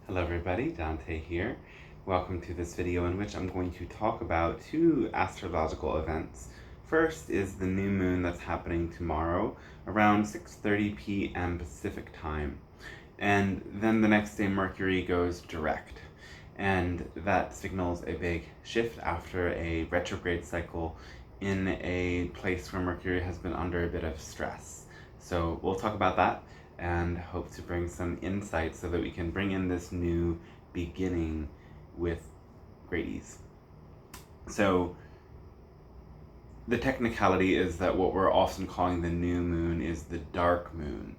Hello everybody, Dante here. Welcome to this video in which I'm going to talk about two astrological events. First is the new moon that's happening tomorrow around 6:30 p.m. Pacific time. And then the next day Mercury goes direct. And that signals a big shift after a retrograde cycle in a place where Mercury has been under a bit of stress. So we'll talk about that and hope to bring some insight so that we can bring in this new beginning with great ease. So the technicality is that what we're often calling the new moon is the dark moon.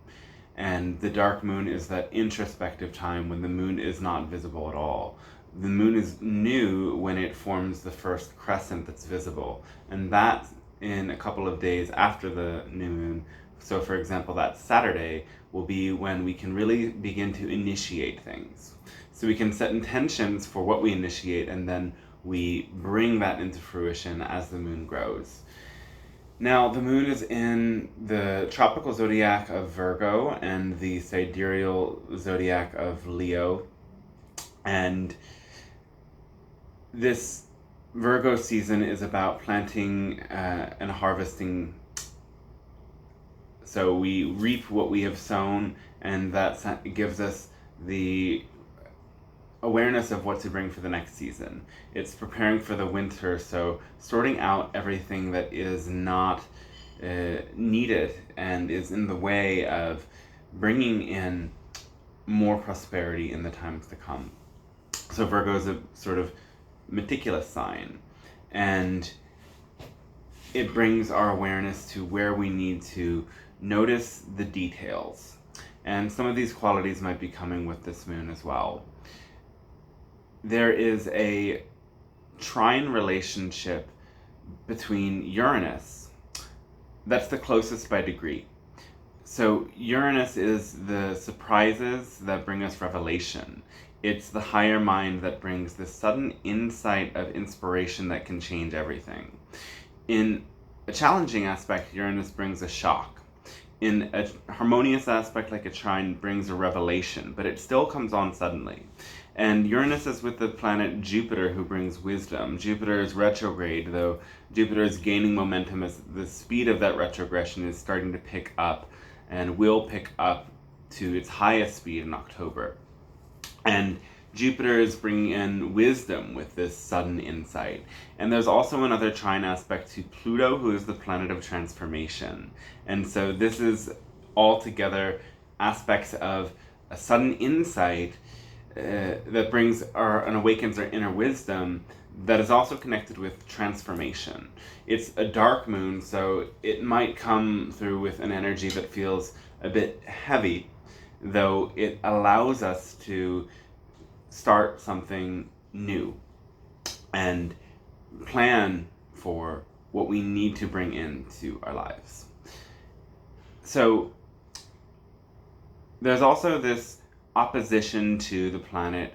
And the dark moon is that introspective time when the moon is not visible at all. The moon is new when it forms the first crescent that's visible. And that's in a couple of days after the new moon. So for example, that Saturday will be when we can really begin to initiate things. So we can set intentions for what we initiate, and then we bring that into fruition as the moon grows. Now, the moon is in the tropical zodiac of Virgo and the sidereal zodiac of Leo. And this Virgo season is about planting and harvesting. So we reap what we have sown, and that gives us the awareness of what to bring for the next season. It's preparing for the winter, so sorting out everything that is not needed and is in the way of bringing in more prosperity in the times to come. So Virgo is a sort of meticulous sign, and it brings our awareness to where we need to notice the details. And some of these qualities might be coming with this moon as well. There is a trine relationship between Uranus. That's the closest by degree. So Uranus is the surprises that bring us revelation. It's the higher mind that brings the sudden insight of inspiration that can change everything. In a challenging aspect, Uranus brings a shock. In a harmonious aspect, like a trine, brings a revelation, but it still comes on suddenly. And Uranus is with the planet Jupiter, who brings wisdom. Jupiter is retrograde, though Jupiter is gaining momentum as the speed of that retrogression is starting to pick up, and will pick up to its highest speed in October. And Jupiter is bringing in wisdom with this sudden insight. And there's also another trine aspect to Pluto, who is the planet of transformation. And so this is altogether aspects of a sudden insight that brings and awakens our inner wisdom that is also connected with transformation. It's a dark moon, so it might come through with an energy that feels a bit heavy, though it allows us to start something new and plan for what we need to bring into our lives. So there's also this opposition to the planet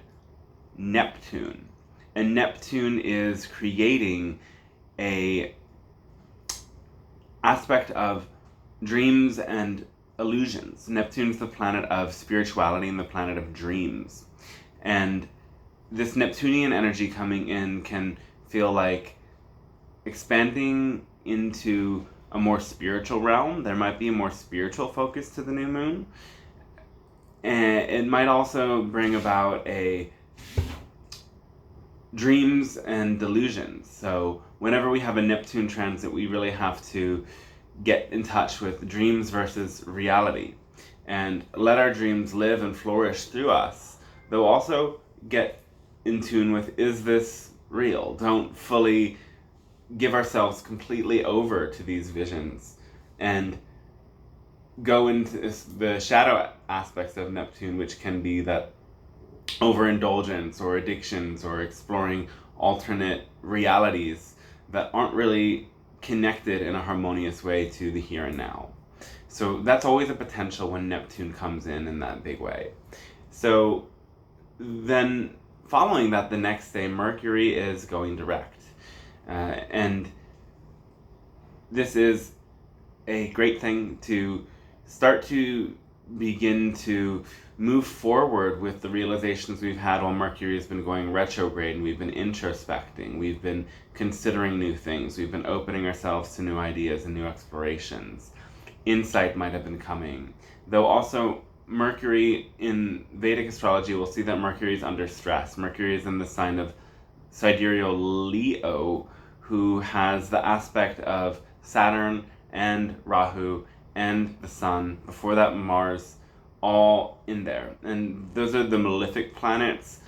Neptune. And Neptune is creating a aspect of dreams and illusions. Neptune's the planet of spirituality and the planet of dreams. And this Neptunian energy coming in can feel like expanding into a more spiritual realm. There might be a more spiritual focus to the new moon. And it might also bring about a dreams and delusions. So whenever we have a Neptune transit, we really have to get in touch with dreams versus reality and let our dreams live and flourish through us, though also get in tune with, is this real? Don't fully give ourselves completely over to these visions and go into the shadow aspects of Neptune, which can be that overindulgence or addictions or exploring alternate realities that aren't really connected in a harmonious way to the here and now. So that's always a potential when Neptune comes in that big way. So then following that, the next day, Mercury is going direct. And this is a great thing to start to begin to move forward with the realizations we've had while Mercury has been going retrograde, and we've been introspecting, we've been considering new things, we've been opening ourselves to new ideas and new explorations. Insight might have been coming. Though also, Mercury in Vedic astrology, we'll see that Mercury is under stress. Mercury is in the sign of sidereal Leo, who has the aspect of Saturn and Rahu and the Sun, before that Mars, all in there. And those are the malefic planets.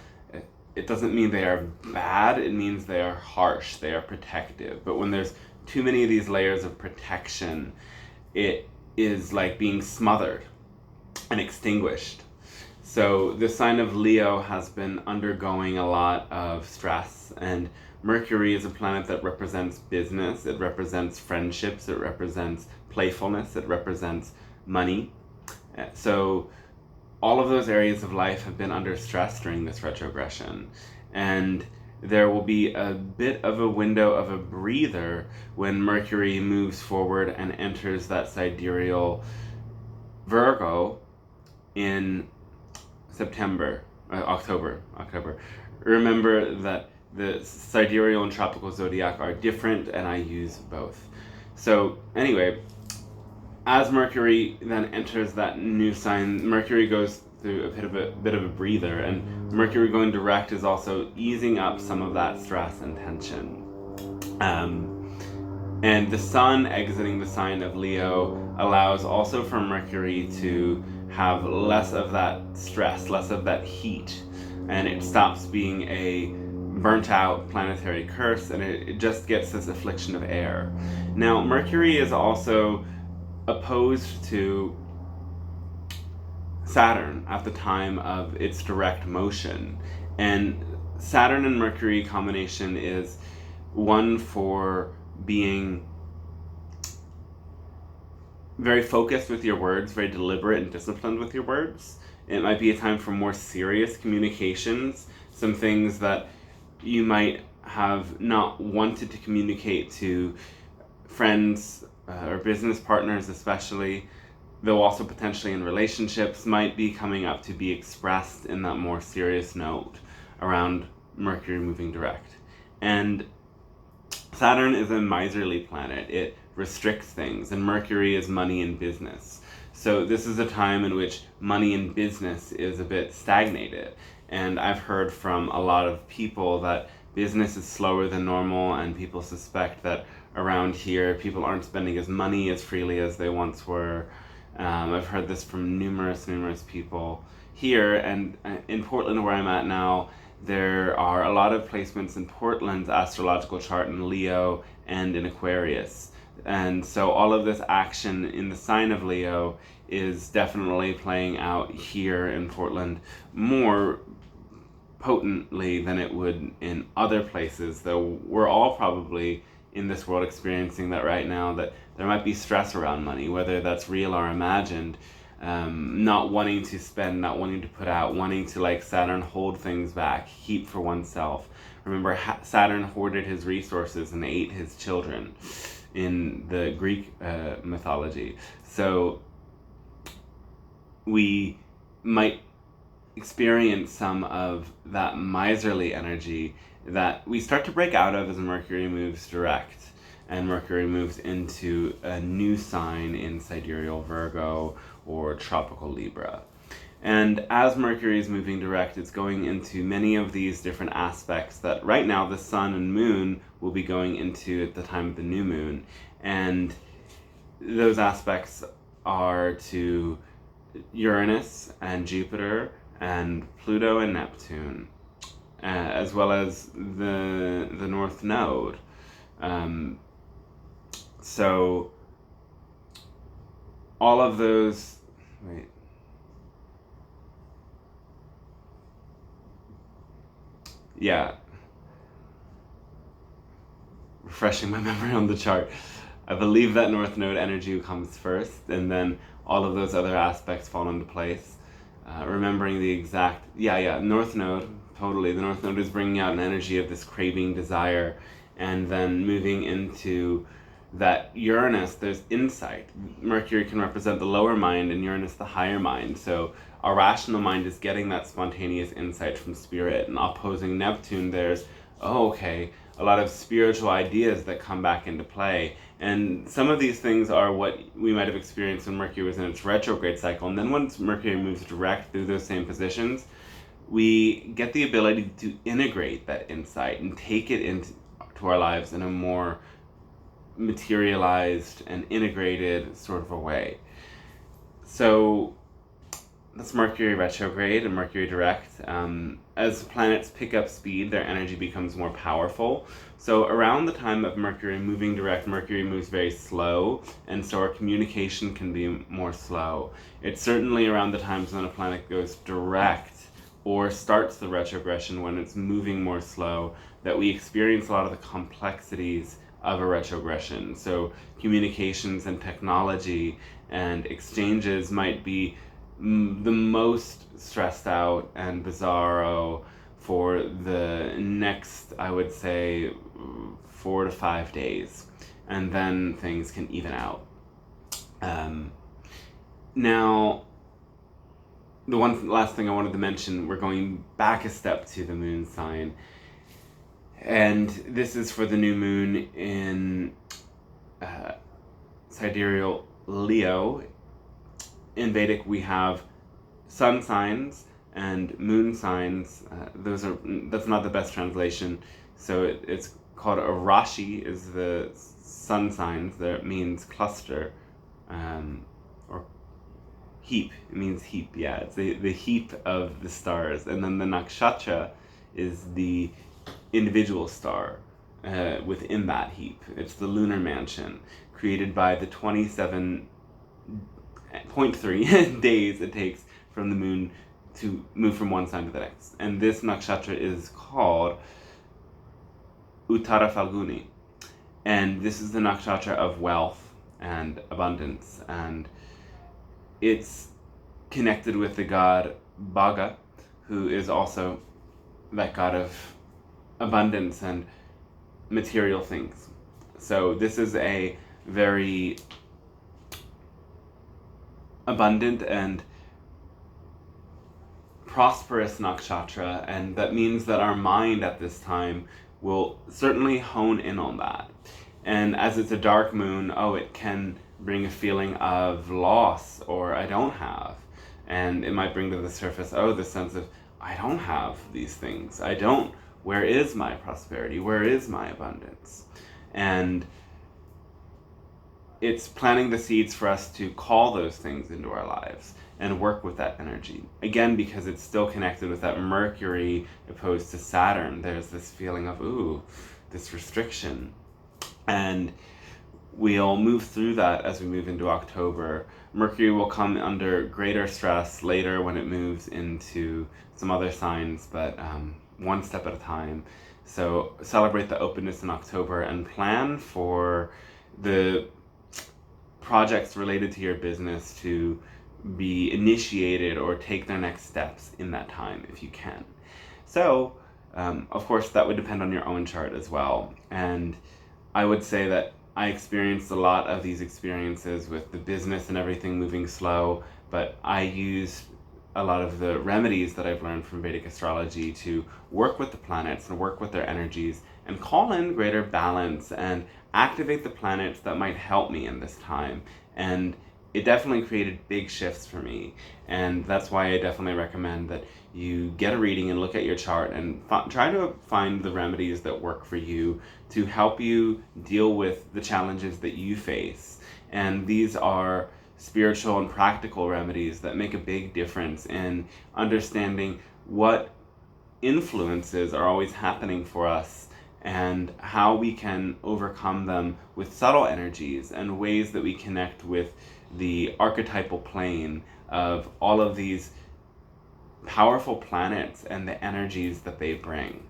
It doesn't mean they are bad, it means they are harsh, they are protective. But when there's too many of these layers of protection, it is like being smothered and extinguished. So the sign of Leo has been undergoing a lot of stress, and Mercury is a planet that represents business, it represents friendships, it represents playfulness, it represents money. So all of those areas of life have been under stress during this retrogression, and there will be a bit of a window of a breather when Mercury moves forward and enters that sidereal Virgo in October. Remember that the sidereal and tropical zodiac are different, and I use both. So anyway, as Mercury then enters that new sign, Mercury goes through a bit of a breather, and Mercury going direct is also easing up some of that stress and tension. And the Sun exiting the sign of Leo allows also for Mercury to have less of that stress, less of that heat, and it stops being a burnt out planetary curse, and it just gets this affliction of air. Now, Mercury is also opposed to Saturn at the time of its direct motion, and Saturn and Mercury combination is one for being very focused with your words, very deliberate and disciplined with your words. It might be a time for more serious communications, some things that you might have not wanted to communicate to friends or business partners especially, though also potentially in relationships, might be coming up to be expressed in that more serious note around Mercury moving direct. And Saturn is a miserly planet. It restricts things, and Mercury is money and business. So this is a time in which money and business is a bit stagnated. And I've heard from a lot of people that business is slower than normal, and people suspect that around here people aren't spending as money as freely as they once were. I've heard this from numerous people here, and in Portland where I'm at now, there are a lot of placements in Portland's astrological chart in Leo and in Aquarius. And so all of this action in the sign of Leo is definitely playing out here in Portland more potently than it would in other places, though we're all probably in this world experiencing that right now, that there might be stress around money, whether that's real or imagined. Not wanting to spend, not wanting to put out, wanting to, like Saturn, hold things back, keep for oneself. Remember, Saturn hoarded his resources and ate his children in the Greek mythology. So we might experience some of that miserly energy that we start to break out of as Mercury moves direct, and Mercury moves into a new sign in sidereal Virgo or tropical Libra. And as Mercury is moving direct, it's going into many of these different aspects that right now the Sun and Moon will be going into at the time of the new moon. And those aspects are to Uranus and Jupiter and Pluto and Neptune, as well as the North Node. So all of those, refreshing my memory on the chart. I believe that North Node energy comes first, and then all of those other aspects fall into place. Remembering the exact, North Node, totally. The North Node is bringing out an energy of this craving, desire, and then moving into that Uranus, there's insight. Mercury can represent the lower mind and Uranus the higher mind. So our rational mind is getting that spontaneous insight from spirit, and opposing Neptune, there's, oh, okay, a lot of spiritual ideas that come back into play. And some of these things are what we might have experienced when Mercury was in its retrograde cycle. And then once Mercury moves direct through those same positions, we get the ability to integrate that insight and take it into our lives in a more materialized and integrated sort of a way. So that's Mercury retrograde and Mercury direct. As planets pick up speed, their energy becomes more powerful. So around the time of Mercury moving direct, Mercury moves very slow, and so our communication can be more slow. It's certainly around the times when a planet goes direct or starts the retrogression, when it's moving more slow, that we experience a lot of the complexities of a retrogression. So communications and technology and exchanges might be the most stressed out and bizarro for the next, I would say, 4 to 5 days. And then things can even out. Now, the one last thing I wanted to mention, we're going back a step to the moon sign. And this is for the new moon in sidereal Leo. In Vedic, we have sun signs and moon signs. That's not the best translation. So it's called a Rashi, is the sun signs. That means cluster, or heap. It means heap. Yeah, it's the heap of the stars. And then the nakshatra is the individual star within that heap. It's the lunar mansion, created by the 27.3 days it takes from the moon to move from one sign to the next. And this nakshatra is called Uttara Falguni. And this is the nakshatra of wealth and abundance. And it's connected with the god Bhaga, who is also that god of abundance and material things. So this is a very abundant and prosperous nakshatra, and that means that our mind at this time will certainly hone in on that. And as it's a dark moon, it can bring a feeling of loss or I don't have. And it might bring to the surface, the sense of I don't have these things. Where is my prosperity? Where is my abundance? And it's planting the seeds for us to call those things into our lives and work with that energy. Again, because it's still connected with that Mercury opposed to Saturn, there's this feeling of, this restriction. And we'll move through that as we move into October. Mercury will come under greater stress later when it moves into some other signs, but one step at a time. So celebrate the openness in October and plan for the projects related to your business to be initiated or take their next steps in that time if you can. So, of course, that would depend on your own chart as well. And I would say that I experienced a lot of these experiences with the business and everything moving slow, but I used a lot of the remedies that I've learned from Vedic astrology to work with the planets and work with their energies and call in greater balance and activate the planets that might help me in this time. And it definitely created big shifts for me. And that's why I definitely recommend that you get a reading and look at your chart and try to find the remedies that work for you to help you deal with the challenges that you face. And these are spiritual and practical remedies that make a big difference in understanding what influences are always happening for us and how we can overcome them with subtle energies and ways that we connect with the archetypal plane of all of these powerful planets and the energies that they bring.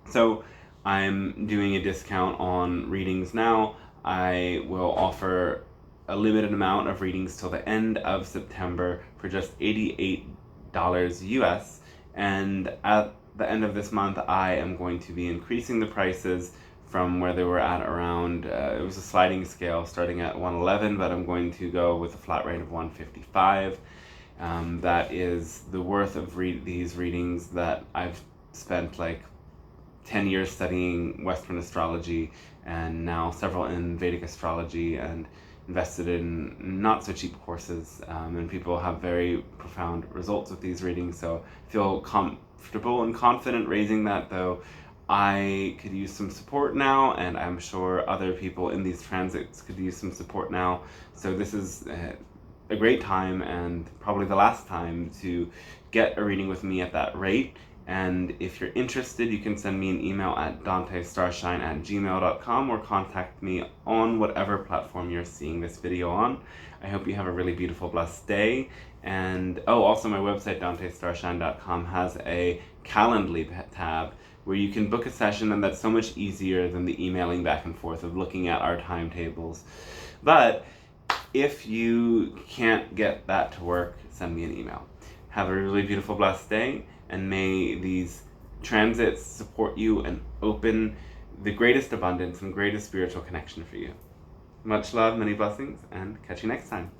So I'm doing a discount on readings now. I will offer a limited amount of readings till the end of September for just $88 US. And at the end of this month, I am going to be increasing the prices from where they were at around, it was a sliding scale starting at 111, but I'm going to go with a flat rate of 155. That is the worth of these readings that I've spent like 10 years studying Western astrology, and now several in Vedic astrology, and invested in not so cheap courses, and people have very profound results with these readings, so I feel comfortable and confident raising that, though I could use some support now, and I'm sure other people in these transits could use some support now. So this is a great time, and probably the last time, to get a reading with me at that rate. And if you're interested, you can send me an email at dantestarshine@gmail.com or contact me on whatever platform you're seeing this video on. I hope you have a really beautiful, blessed day. And also my website, dantestarshine.com, has a Calendly tab where you can book a session, and that's so much easier than the emailing back and forth of looking at our timetables. But if you can't get that to work, send me an email. Have a really beautiful, blessed day, and may these transits support you and open the greatest abundance and greatest spiritual connection for you. Much love, many blessings, and catch you next time.